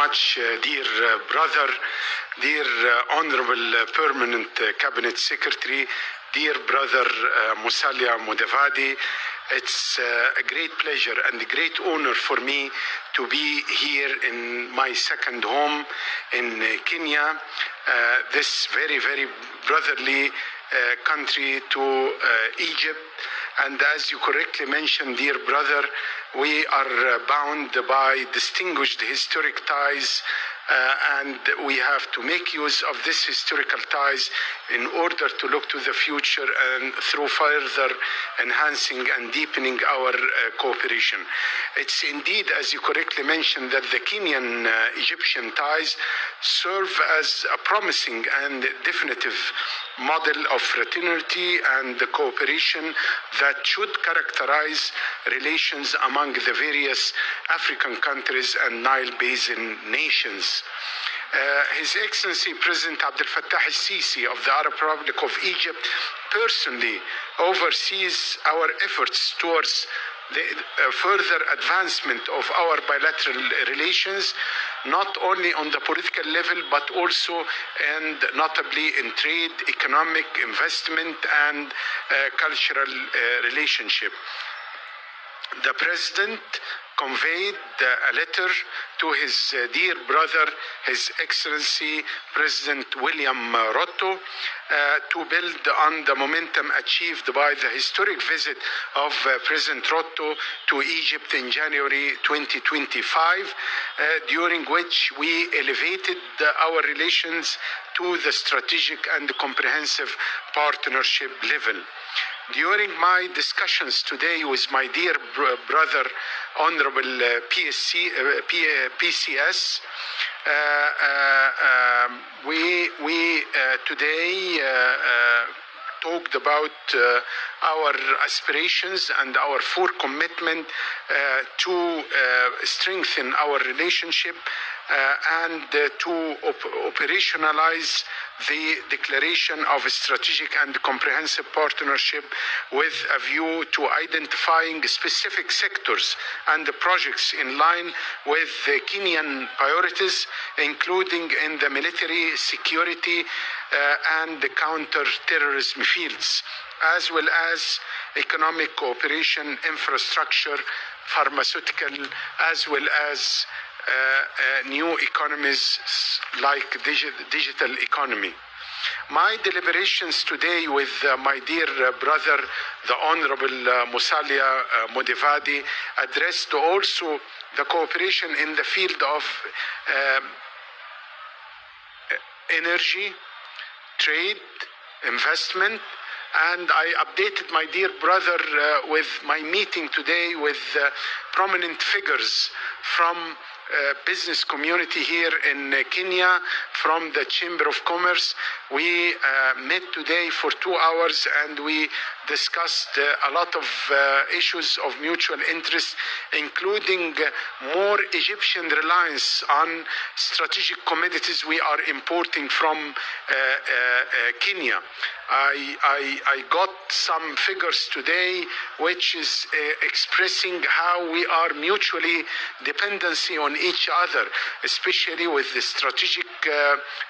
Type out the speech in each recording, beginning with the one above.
much, dear brother, dear Honorable Permanent Cabinet Secretary, dear brother Musalia Mudavadi. It's a great pleasure and a great honor for me to be here in my second home in Kenya, this very, very brotherly country to Egypt. And as you correctly mentioned, dear brother, we are bound by distinguished historic ties, and we have to make use of this historical ties in order to look to the future and through further enhancing and deepening our cooperation. It's indeed, as you correctly mentioned, that the Kenyan-Egyptian ties serve as a promising and definitive model of fraternity and cooperation that should characterize relations among the various African countries and Nile Basin nations. His Excellency President Abdel Fattah al-Sisi of the Arab Republic of Egypt personally oversees our efforts towards the further advancement of our bilateral relations, not only on the political level, but also and notably in trade, economic, investment, and cultural relationship. The President conveyed a letter to his dear brother, His Excellency President William Ruto, to build on the momentum achieved by the historic visit of President Ruto to Egypt in January 2025, during which we elevated our relations to the strategic and comprehensive partnership level. During my discussions today with my dear brother, Honorable PCS, we today talked about our aspirations and our full commitment to strengthen our relationship and to operationalize the declaration of a strategic and comprehensive partnership with a view to identifying specific sectors and projects in line with the Kenyan priorities, including in the military, security, and the counter-terrorism fields, as well as economic cooperation, infrastructure, pharmaceutical, as well as new economies like digital economy. My deliberations today with my dear brother, the Honorable Musalia Mudavadi, addressed also the cooperation in the field of energy, trade, investment, and I updated my dear brother with my meeting today with prominent figures from business community here in Kenya, from the Chamber of Commerce. We met today for 2 hours and we discussed a lot of issues of mutual interest, including more Egyptian reliance on strategic commodities we are importing from Kenya. I got some figures today which is expressing how we are mutually dependency on each other, especially with the strategic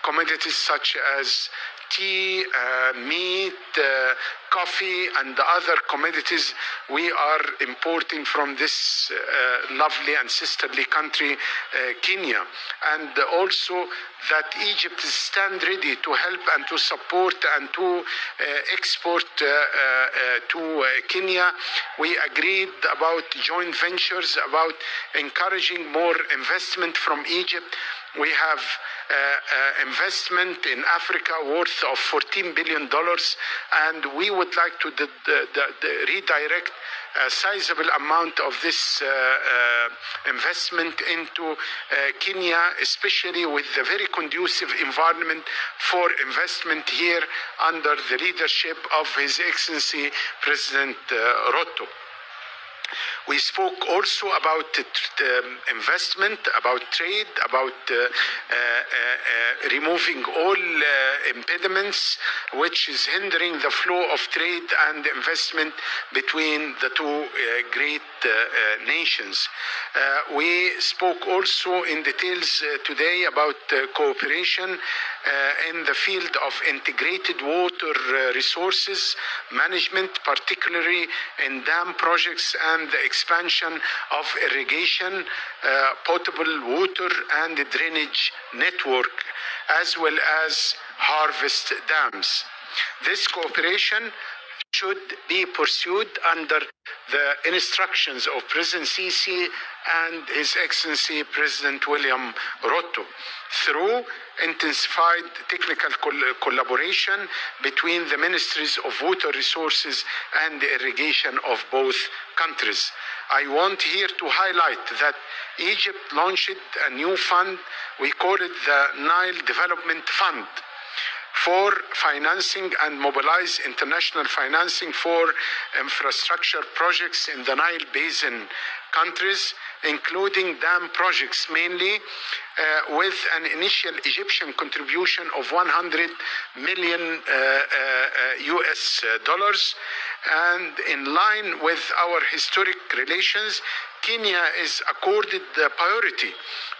commodities such as tea, meat, coffee, and the other commodities we are importing from this lovely and sisterly country, Kenya. And also that Egypt stand ready to help and to support and to export to Kenya. We agreed about joint ventures, about encouraging more investment from Egypt. We have investment in Africa worth of $14 billion, and we would like to redirect a sizable amount of this investment into Kenya, especially with the very conducive environment for investment here under the leadership of His Excellency President Ruto. We spoke also about investment, about trade, about removing all impediments which is hindering the flow of trade and investment between the two great nations. We spoke also in details today about cooperation in the field of integrated water resources management, particularly in dam projects and the expansion of irrigation, potable water and drainage network, as well as harvest dams. This cooperation should be pursued under the instructions of President Sisi and His Excellency President William Ruto through intensified technical collaboration between the ministries of water resources and irrigation of both countries. I want here to highlight that Egypt launched a new fund. We call it the Nile Development Fund, for financing and mobilize international financing for infrastructure projects in the Nile Basin countries, including dam projects mainly, with an initial Egyptian contribution of 100 million US dollars. And in line with our historic relations, Kenya is accorded the priority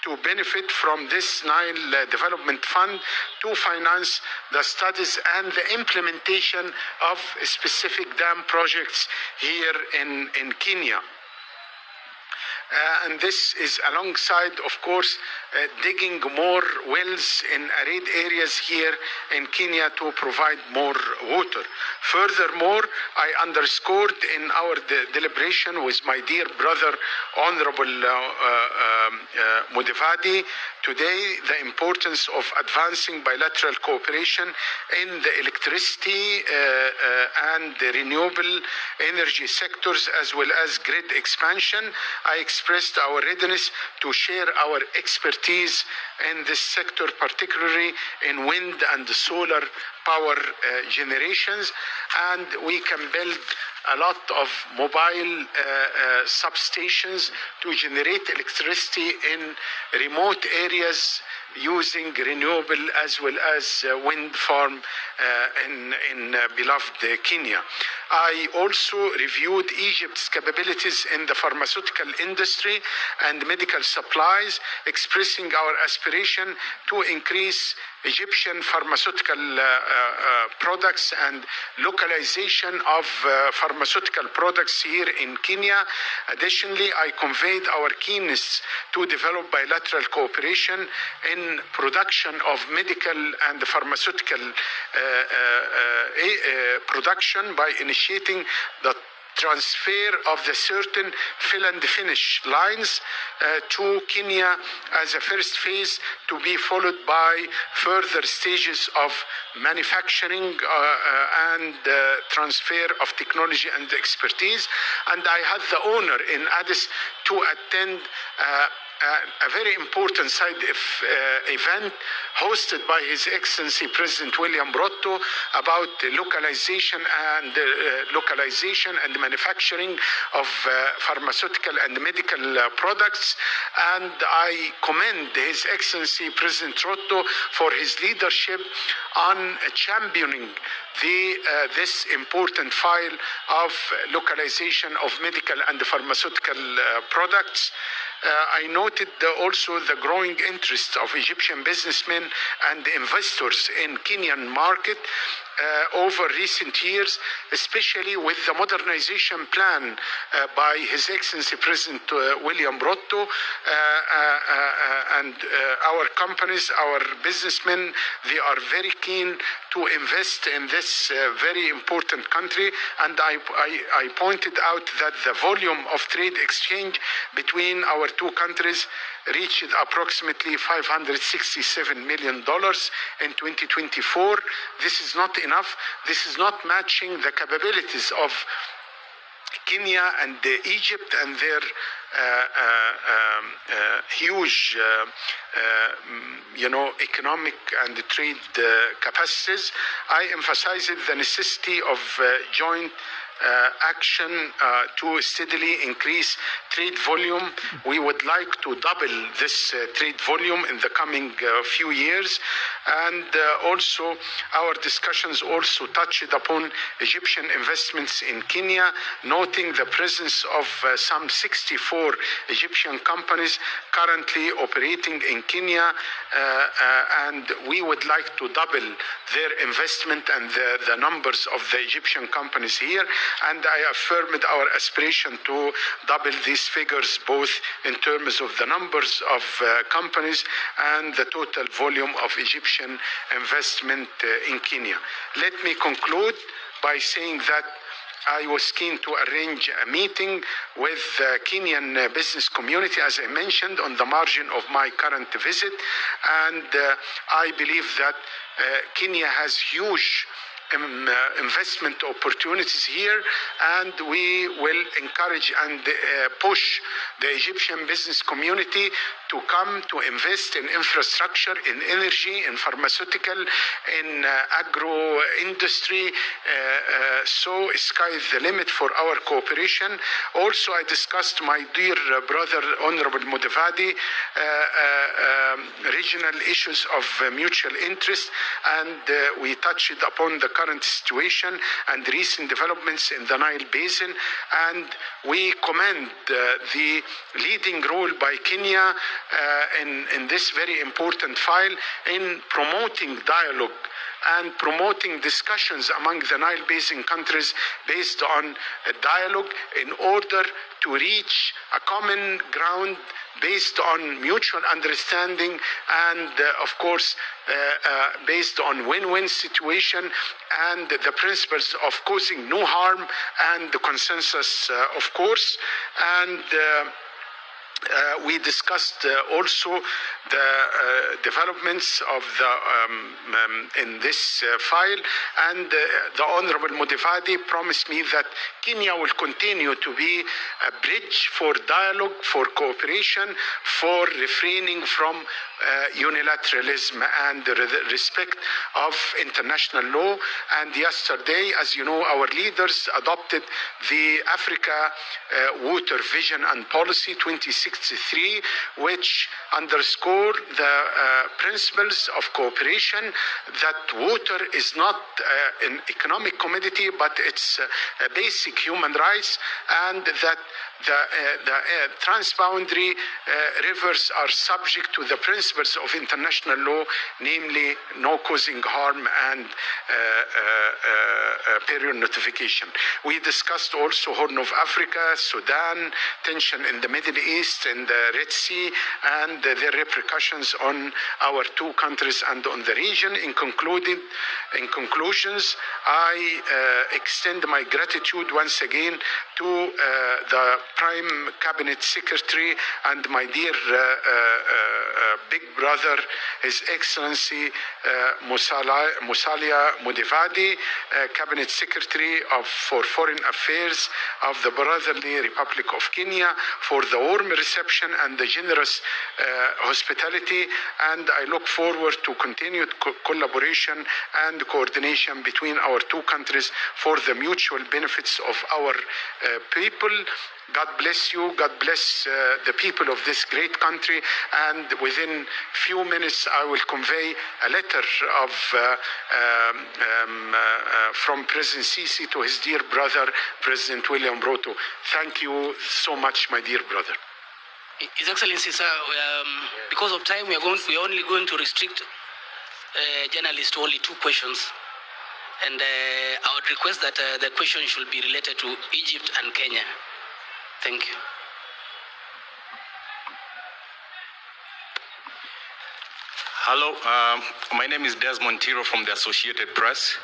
to benefit from this Nile Development Fund to finance the studies and the implementation of specific dam projects here in Kenya. And this is alongside, of course, digging more wells in arid areas here in Kenya to provide more water. Furthermore, I underscored in our deliberation with my dear brother, Honorable Mudavadi, today the importance of advancing bilateral cooperation in the electricity and the renewable energy sectors, as well as grid expansion. I expressed our readiness to share our expertise in this sector, particularly in wind and solar power generations, and we can build a lot of mobile substations to generate electricity in remote areas using renewable as well as wind farm in beloved Kenya. I also reviewed Egypt's capabilities in the pharmaceutical industry and medical supplies, expressing our aspiration to increase Egyptian pharmaceutical products and localization of pharmaceutical products here in Kenya. Additionally, I conveyed our keenness to develop bilateral cooperation in production of medical and pharmaceutical production by initiating the transfer of the certain fill and finish lines to Kenya as a first phase, to be followed by further stages of manufacturing and transfer of technology and expertise. And I had the honor in Addis to attend a very important side event hosted by His Excellency President William Ruto about localization and manufacturing of pharmaceutical and medical products. And I commend His Excellency President Ruto for his leadership on championing this important file of localization of medical and pharmaceutical products. I noted also the growing interest of Egyptian businessmen and investors in Kenyan market over recent years, especially with the modernization plan by His Excellency President William Ruto, and our companies, our businessmen, they are very keen to invest in this very important country. And I pointed out that the volume of trade exchange between our two countries reached approximately $567 million in 2024. This is not enough. This is not matching the capabilities of Kenya and Egypt and their huge, economic and trade capacities. I emphasized the necessity of joint action to steadily increase trade volume. We would like to double this trade volume in the coming few years. And also our discussions also touched upon Egyptian investments in Kenya, noting the presence of some 64 Egyptian companies currently operating in Kenya, and we would like to double their investment and the numbers of the Egyptian companies here. And I affirmed our aspiration to double these figures, both in terms of the numbers of companies and the total volume of Egyptian investment in Kenya. Let me conclude by saying that I was keen to arrange a meeting with the Kenyan business community, as I mentioned, on the margin of my current visit. And I believe that Kenya has huge investment opportunities here, and we will encourage and push the Egyptian business community to come to invest in infrastructure, in energy, in pharmaceutical, in agro industry. So sky is the limit for our cooperation. Also, I discussed my dear brother, Honorable Mudavadi, regional issues of mutual interest, and we touched upon the current situation and recent developments in the Nile Basin, and we commend the leading role by Kenya in this very important file in promoting dialogue and promoting discussions among the Nile Basin countries based on dialogue in order to reach a common ground based on mutual understanding and, of course, based on win-win situation and the principles of causing no harm and the consensus, of course. And we discussed also the developments of the in this file, and the Honorable Mudavadi promised me that Kenya will continue to be a bridge for dialogue, for cooperation, for refraining from unilateralism and respect of international law. And yesterday, as you know, our leaders adopted the Africa Water Vision and Policy 2063, which underscore the principles of cooperation, that water is not an economic commodity, but it's a basic human rights, and that the transboundary rivers are subject to the principles of international law, namely no causing harm and period notification. We discussed also Horn of Africa, Sudan, tension in the Middle East and the Red Sea, and their repercussions on our two countries and on the region. In conclusions, I extend my gratitude once again to the Prime Cabinet Secretary and my dear big brother, His Excellency Musalia Mudavadi, Cabinet Secretary for Foreign Affairs of the Brotherly Republic of Kenya, for the warm reception and the generous hospitality. And I look forward to continued collaboration and coordination between our two countries for the mutual benefits of our people. God bless you. God bless the people of this great country. And within few minutes, I will convey a letter of from President Sisi to his dear brother, President William Ruto. Thank you so much, my dear brother. His Excellency, sir, because of time, we are only going to restrict journalists to only 2 questions. And I would request that the question should be related to Egypt and Kenya. Thank you. Hello, my name is Desmond Tiro from the Associated Press.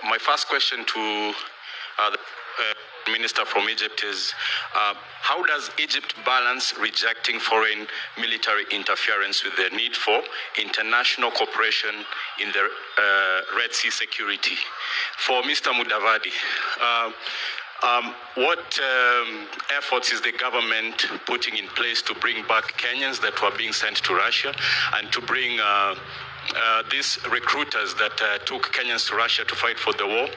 My first question to the Minister from Egypt is, how does Egypt balance rejecting foreign military interference with the need for international cooperation in the Red Sea security? For Mr. Mudavadi, what efforts is the government putting in place to bring back Kenyans that were being sent to Russia and to bring these recruiters that took Kenyans to Russia to fight for the war,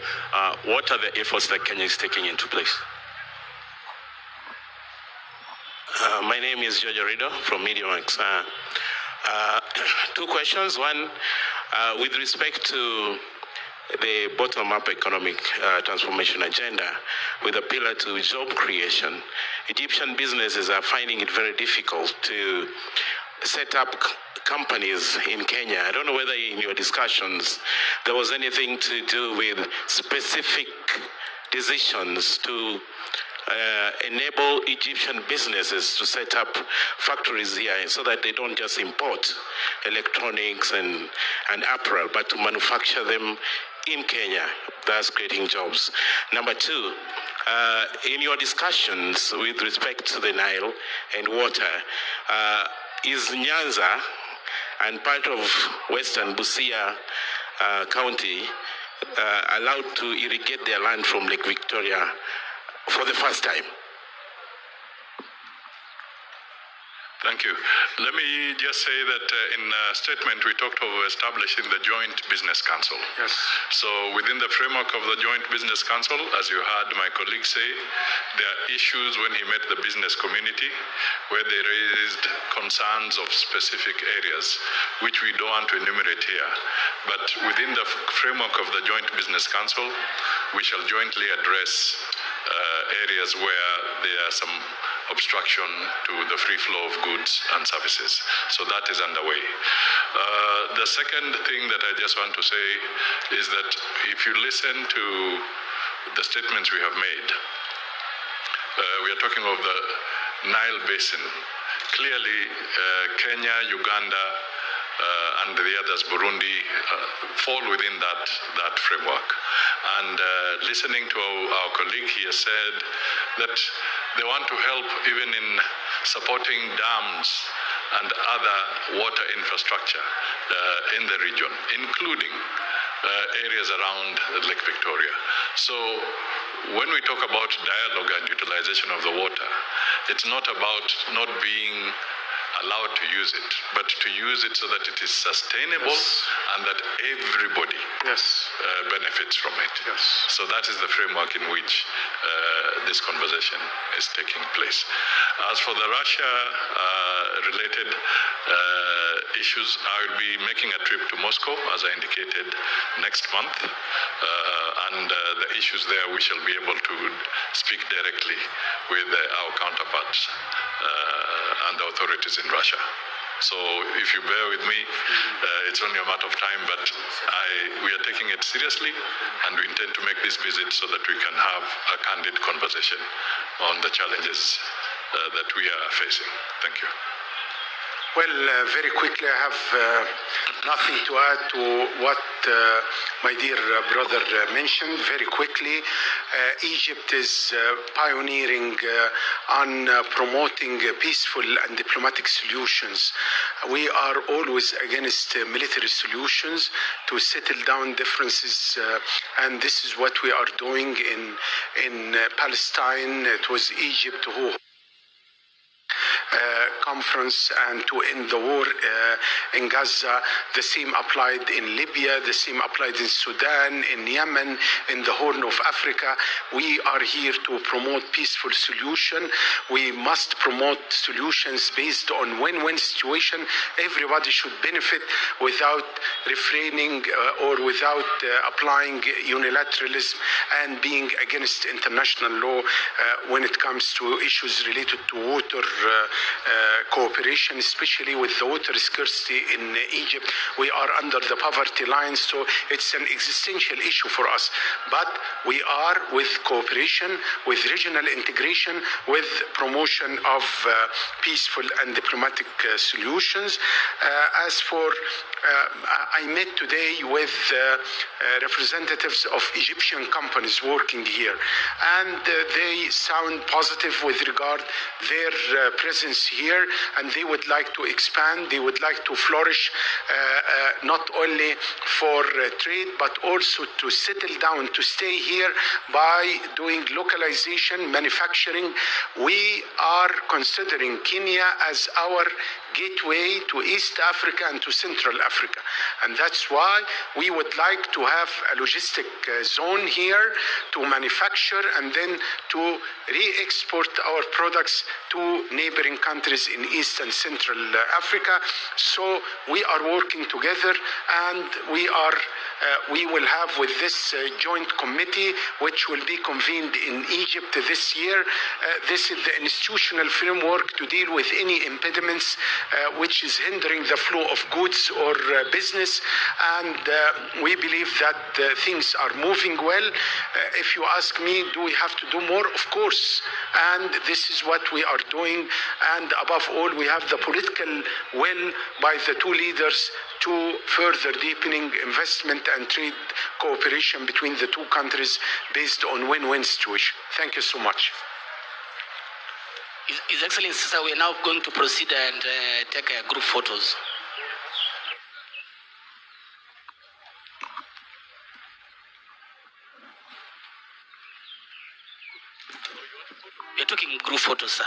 what are the efforts that Kenya is taking into place? My name is George Rido from MediaWorks. Two questions. One, with respect to the bottom-up economic transformation agenda with a pillar to job creation, Egyptian businesses are finding it very difficult to set up companies in Kenya. I don't know whether in your discussions there was anything to do with specific decisions to enable Egyptian businesses to set up factories here so that they don't just import electronics and apparel, but to manufacture them in Kenya, thus creating jobs. Number two, in your discussions with respect to the Nile and water, is Nyanza and part of Western Busia County allowed to irrigate their land from Lake Victoria for the first time? Thank you. Let me just say that in a statement we talked of establishing the Joint Business Council. Yes. So within the framework of the Joint Business Council, as you heard my colleague say, there are issues when he met the business community where they raised concerns of specific areas, which we don't want to enumerate here. But within the framework of the Joint Business Council, we shall jointly address areas where there are some obstruction to the free flow of goods and services. So that is underway. The second thing that I just want to say is that if you listen to the statements we have made, we are talking of the Nile Basin. Clearly, Kenya, Uganda, and the others, Burundi, fall within that framework. And listening to our colleague here said that they want to help even in supporting dams and other water infrastructure in the region, including areas around Lake Victoria. So when we talk about dialogue and utilization of the water, it's not about not being allowed to use it, but to use it so that it is sustainable and that everybody benefits from it. So that is the framework in which this conversation is taking place. As for the Russia-related issues, I will be making a trip to Moscow, as I indicated, next month. And the issues there, we shall be able to speak directly with our counterparts and the authorities in Russia. So if you bear with me, it's only a matter of time, but we are taking it seriously, and we intend to make this visit so that we can have a candid conversation on the challenges that we are facing. Thank you. Well, very quickly, I have nothing to add to what my dear brother mentioned. Very quickly, Egypt is pioneering on promoting peaceful and diplomatic solutions. We are always against military solutions to settle down differences, and this is what we are doing in Palestine. It was Egypt who conference and to end the war in Gaza. The same applied in Libya, the same applied in Sudan, in Yemen, in the Horn of Africa. We are here to promote peaceful solution. We must promote solutions based on win-win situation. Everybody should benefit without refraining or without applying unilateralism and being against international law when it comes to issues related to water cooperation, especially with the water scarcity in Egypt. We are under the poverty line, so it's an existential issue for us. But we are with cooperation, with regional integration, with promotion of peaceful and diplomatic solutions. As for, I met today with representatives of Egyptian companies working here, and they sound positive with regard their presence presence here, and they would like to expand. They would like to flourish, not only for trade, but also to settle down, to stay here by doing localization, manufacturing. We are considering Kenya as our gateway to East Africa and to Central Africa. And that's why we would like to have a logistic zone here to manufacture and then to re-export our products to neighboring countries in East and Central Africa. So we are working together, and we will have with this joint committee, which will be convened in Egypt this year. This is the institutional framework to deal with any impediments which is hindering the flow of goods or business, and we believe that things are moving well. If you ask me, do we have to do more? Of course, and this is what we are doing, and above all, we have the political will by the two leaders to further deepening investment and trade cooperation between the two countries based on win-win situation. Thank you so much. His Excellency, sir, we are now going to proceed and take group photos. We are taking group photos, sir.